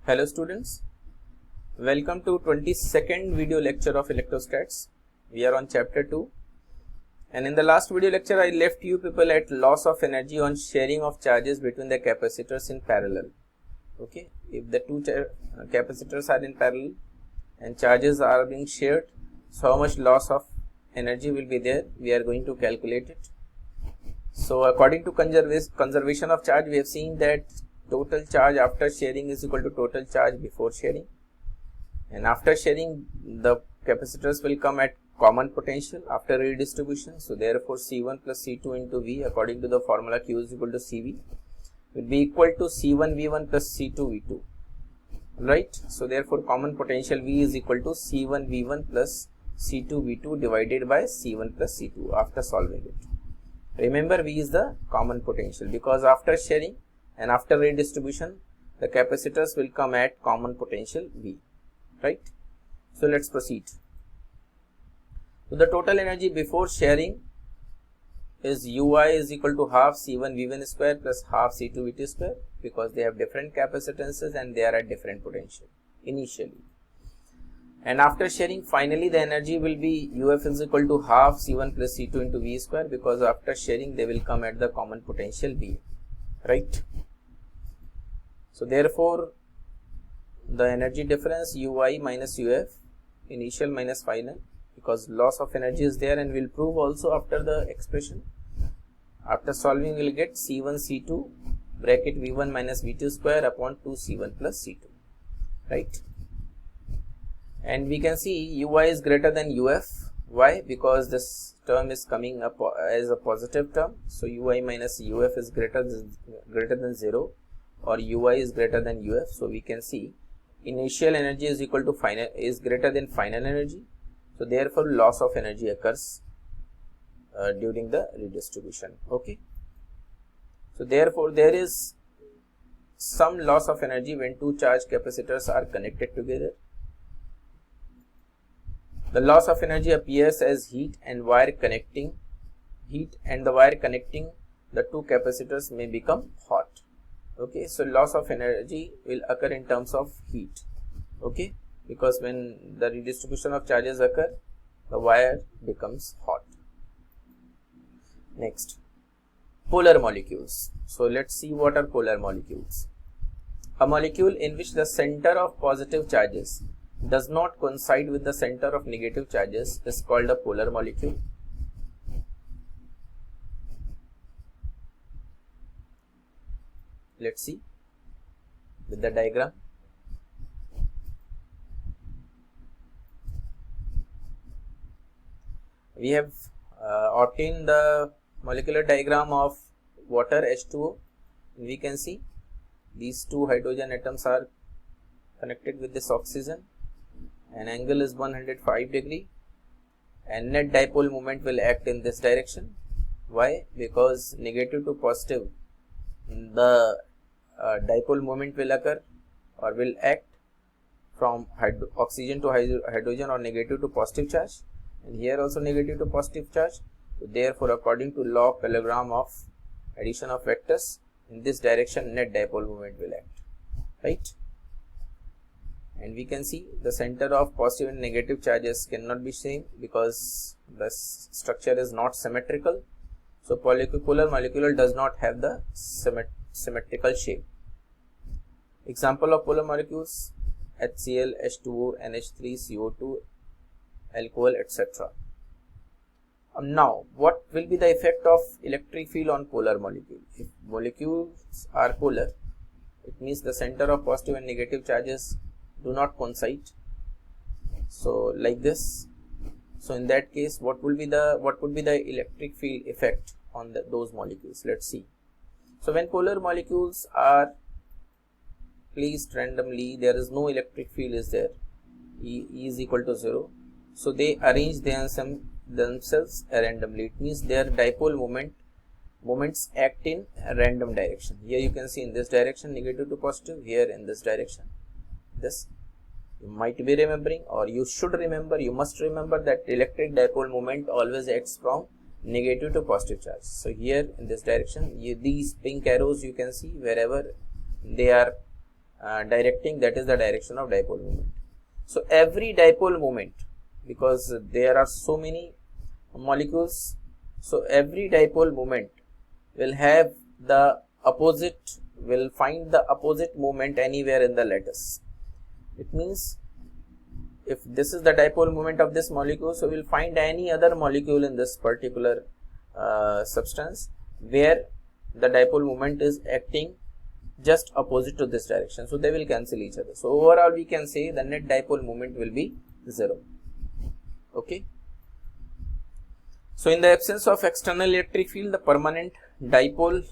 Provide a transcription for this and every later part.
Hello students, welcome to 22nd video lecture of electrostats. We are on chapter 2 and in the last video lecture I left you people at loss of energy on sharing of charges between the capacitors in parallel. Okay, if the two capacitors are in parallel and charges are being shared, so how much loss of energy will be there, we are going to calculate it. So according to conservation of charge, we have seen that total charge after sharing is equal to total charge before sharing, and after sharing the capacitors will come at common potential after redistribution. So therefore C1 plus C2 into V according to the formula Q is equal to CV will be equal to C1 V1 plus C2 V2, right? So therefore common potential V is equal to C1 V1 plus C2 V2 divided by C1 plus C2 after solving it. Remember, V is the common potential because after sharing and after redistribution the capacitors will come at common potential V, right? So let's proceed. So the total energy before sharing is Ui is equal to half C1 V1 square plus half C2 V2 square because they have different capacitances and they are at different potential initially. And after sharing, finally the energy will be UF is equal to half C1 plus C2 into V square because after sharing they will come at the common potential V, right? So therefore the energy difference Ui minus UF, initial minus final, because loss of energy is there, and we'll prove also after the expression. After solving we'll get C1 C2 bracket V1 minus V2 square upon 2 C1 plus C2, right? And we can see Ui is greater than UF. Why? Because this term is coming up as a positive term. So Ui minus UF is greater than 0, or Ui is greater than UF. So we can see initial energy is equal to final is greater than final energy. So therefore loss of energy occurs during the redistribution. Okay. So therefore there is some loss of energy when two charged capacitors are connected together. The loss of energy appears as heat and the wire connecting the two capacitors may become hot. Okay, so loss of energy will occur in terms of heat. Okay, because when the redistribution of charges occur, the wire becomes hot. Next, polar molecules. So let's see what are polar molecules. A molecule in which the center of positive charges does not coincide with the center of negative charges is called a polar molecule. Let's see with the diagram. We have obtained the molecular diagram of water H2O. We can see these two hydrogen atoms are connected with this oxygen, and angle is 105 degree, and net dipole moment will act in this direction. Why? Because negative to positive, the dipole moment will occur or will act from oxygen to hydrogen, or negative to positive charge, and here also negative to positive charge. So therefore according to law of parallelogram of addition of vectors, in this direction net dipole moment will act, right? And we can see the center of positive and negative charges cannot be same because the structure is not symmetrical. So polar molecule does not have the symmetrical shape. Example of polar molecules: HCl, H2O, NH3, CO2, alcohol, etc. Now what will be the effect of electric field on polar molecule? If molecules are polar, it means the center of positive and negative charges do not coincide. So like this. So in that case, what would be the electric field effect on those molecules? Let's see. So when polar molecules are placed randomly, there is no electric field is there. E is equal to 0. So they arrange themselves randomly. It means their dipole moments act in a random direction. Here you can see in this direction negative to positive, here in this direction. This you might be remembering, or you should remember, you must remember that electric dipole moment always acts from negative to positive charge. So here in this direction, these pink arrows you can see wherever they are directing, that is the direction of dipole moment. So every dipole moment, because there are so many molecules, so every dipole moment will have the opposite, will find the opposite moment anywhere in the lattice. It means if this is the dipole moment of this molecule, so we will find any other molecule in this particular substance where the dipole moment is acting just opposite to this direction, so they will cancel each other. So overall we can say the net dipole moment will be 0. Okay. So in the absence of external electric field, the permanent dipoles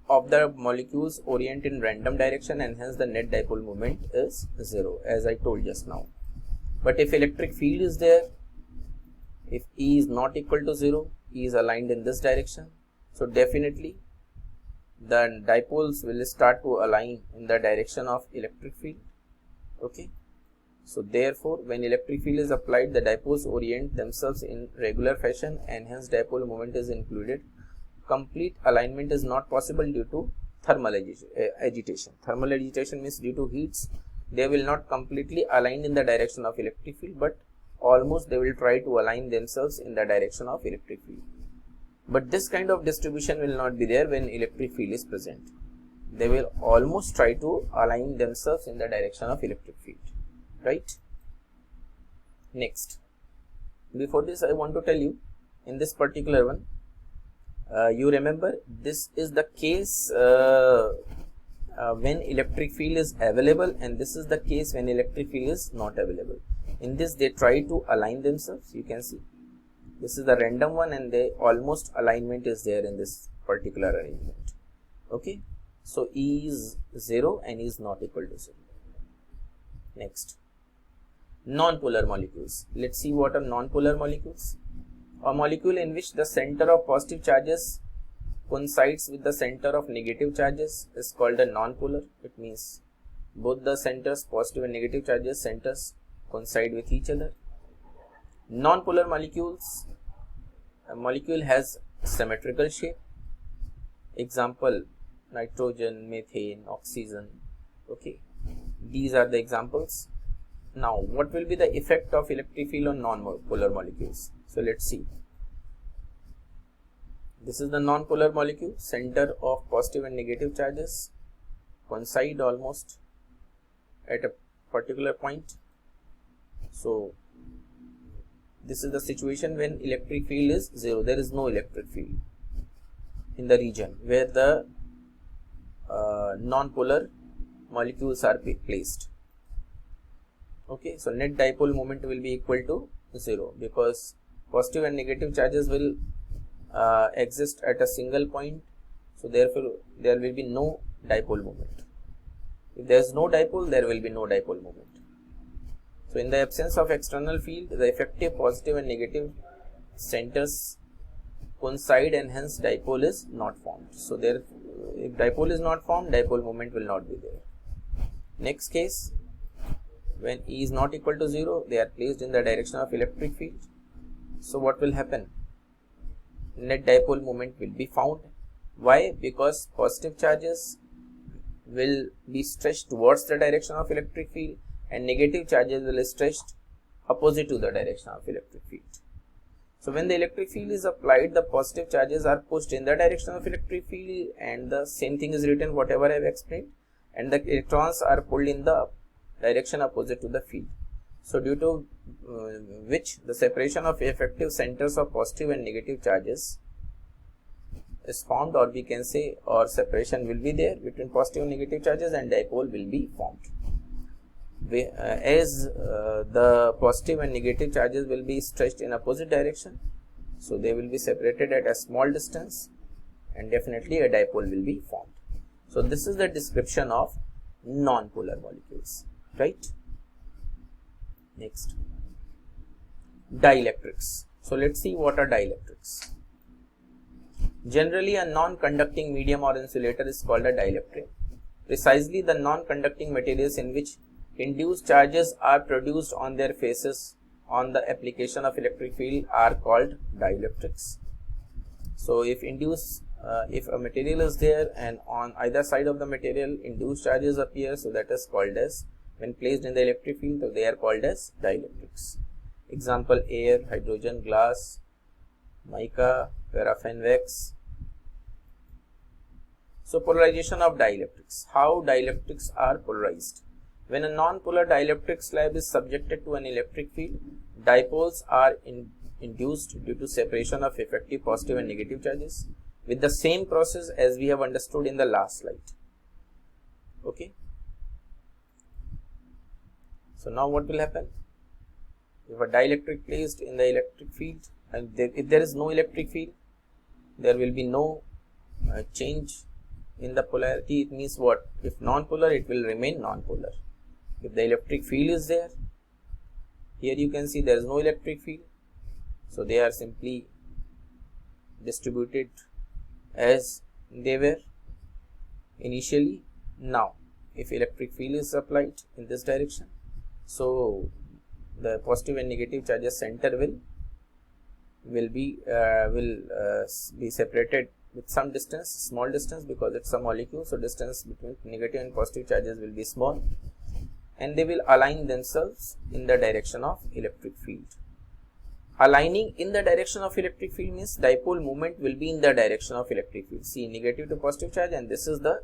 of the molecules orient in random direction, and hence the net dipole moment is 0, as I told just now. But if electric field is there, if E is not equal to 0, E is aligned in this direction, so definitely the dipoles will start to align in the direction of electric field. Okay. So therefore, when electric field is applied, the dipoles orient themselves in regular fashion, and hence dipole moment is included. Complete alignment is not possible due to thermal agitation. Thermal agitation means due to heats, they will not completely align in the direction of electric field, but almost they will try to align themselves in the direction of electric field. But this kind of distribution will not be there when electric field is present. They will almost try to align themselves in the direction of electric field, right? Next, before this I want to tell you, in this particular one, you remember this is the case when electric field is available, and this is the case when electric field is not available. In this they try to align themselves. You can see this is the random one, and they almost alignment is there in this particular arrangement. Okay, so E is 0 and E is not equal to 0. Next, non-polar molecules. Let's see what are non-polar molecules. A molecule in which the center of positive charges coincides with the center of negative charges is called a non-polar. It means both the centers, positive and negative charges centers, coincide with each other. Non-polar molecules, a molecule has symmetrical shape. Example, nitrogen, methane, oxygen. Okay, these are the examples. Now, what will be the effect of electric field on non-polar molecules? So let's see. This is the non-polar molecule. Center of positive and negative charges coincide almost at a particular point. So this is the situation when electric field is 0. There is no electric field in the region where the non-polar molecules are placed. Okay, so net dipole moment will be equal to 0 because positive and negative charges will exist at a single point. So therefore there will be no dipole moment. If there is no dipole, there will be no dipole moment. So in the absence of external field, the effective positive and negative centers coincide, and hence dipole is not formed. So there, if dipole is not formed, dipole moment will not be there. Next case, when E is not equal to 0, they are placed in the direction of electric field. So what will happen? Net dipole moment will be found. Why? Because positive charges will be stretched towards the direction of electric field, and negative charges will stretched opposite to the direction of electric field. So when the electric field is applied, the positive charges are pushed in the direction of electric field, and the same thing is written whatever I have explained, and the electrons are pulled in the direction opposite to the field. So due to which the separation of effective centers of positive and negative charges is formed, or we can say, or separation will be there between positive and negative charges, and dipole will be formed. As the positive and negative charges will be stretched in opposite direction, so they will be separated at a small distance, and definitely a dipole will be formed. So this is the description of non-polar molecules, right? Next, dielectrics. So let's see what are dielectrics. Generally, a non-conducting medium or insulator is called a dielectric. Precisely the non-conducting materials in which induced charges are produced on their faces on the application of electric field are called dielectrics. So if induced if a material is there and on either side of the material induced charges appear, so that is called as, when placed in the electric field, so they are called as dielectrics. Example: air, hydrogen, glass, mica, paraffin wax. So polarization of dielectrics. How dielectrics are polarized? When a non-polar dielectric slab is subjected to an electric field, dipoles are induced due to separation of effective positive and negative charges, with the same process as we have understood in the last slide. Okay. So now what will happen? If a dielectric placed in the electric field, and if there is no electric field, there will be no change in the polarity. It means what? If non-polar, it will remain non-polar. If the electric field is there, here you can see there is no electric field, so they are simply distributed as they were initially. Now if electric field is applied in this direction, so the positive and negative charges center will be separated with some distance, small distance, because it's a molecule, so distance between negative and positive charges will be small, and they will align themselves in the direction of electric field. Aligning in the direction of electric field means dipole movement will be in the direction of electric field. See, negative to positive charge, and this is the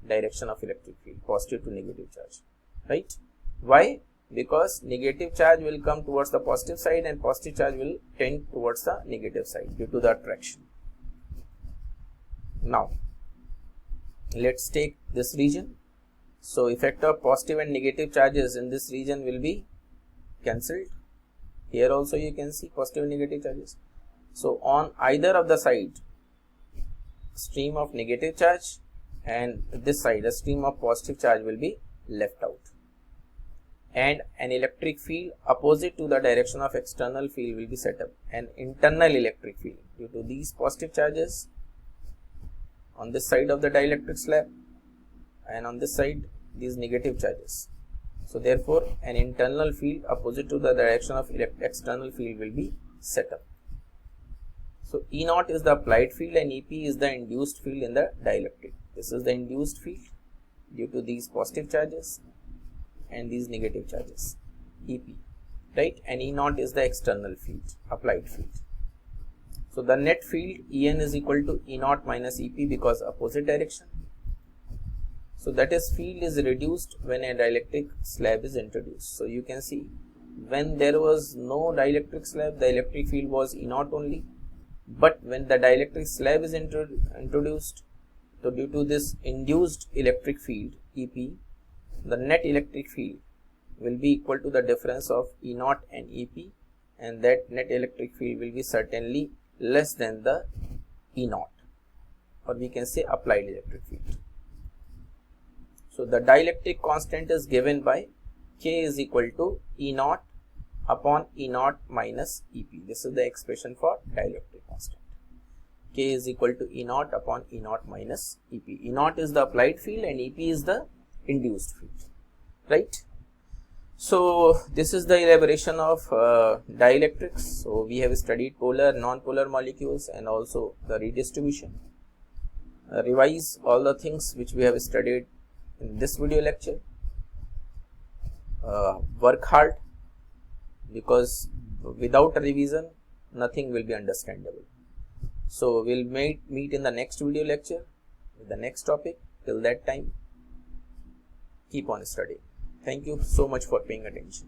direction of electric field, positive to negative charge, right? Why? Because negative charge will come towards the positive side and positive charge will tend towards the negative side due to the attraction. Now let's take this region. So effect of positive and negative charges in this region will be cancelled. Here also you can see positive and negative charges. So on either of the side, stream of negative charge, and this side a stream of positive charge will be left out, and an electric field opposite to the direction of external field will be set up, an internal electric field due to these positive charges on this side of the dielectric slab, and on this side these negative charges. So therefore an internal field opposite to the direction of external field will be set up. So E naught is the applied field and EP is the induced field in the dielectric. This is the induced field due to these positive charges and these negative charges, EP, right? And E naught is the external field, applied field. So the net field En is equal to E naught minus EP because opposite direction. So that is, field is reduced when a dielectric slab is introduced. So you can see when there was no dielectric slab, the electric field was E naught only, but when the dielectric slab is introduced, so due to this induced electric field EP, the net electric field will be equal to the difference of E naught and EP, and that net electric field will be certainly less than the E naught, or we can say applied electric field. So the dielectric constant is given by K is equal to E naught upon E naught minus EP. This is the expression for dielectric constant. K is equal to E naught upon E naught minus EP. E naught is the applied field and EP is the induced field, right? So this is the elaboration of dielectrics. So we have studied polar, non-polar molecules and also the redistribution. Revise all the things which we have studied in this video lecture. Work hard, because without a revision nothing will be understandable. So we'll meet in the next video lecture with the next topic. Till that time, keep on studying. Thank you so much for paying attention.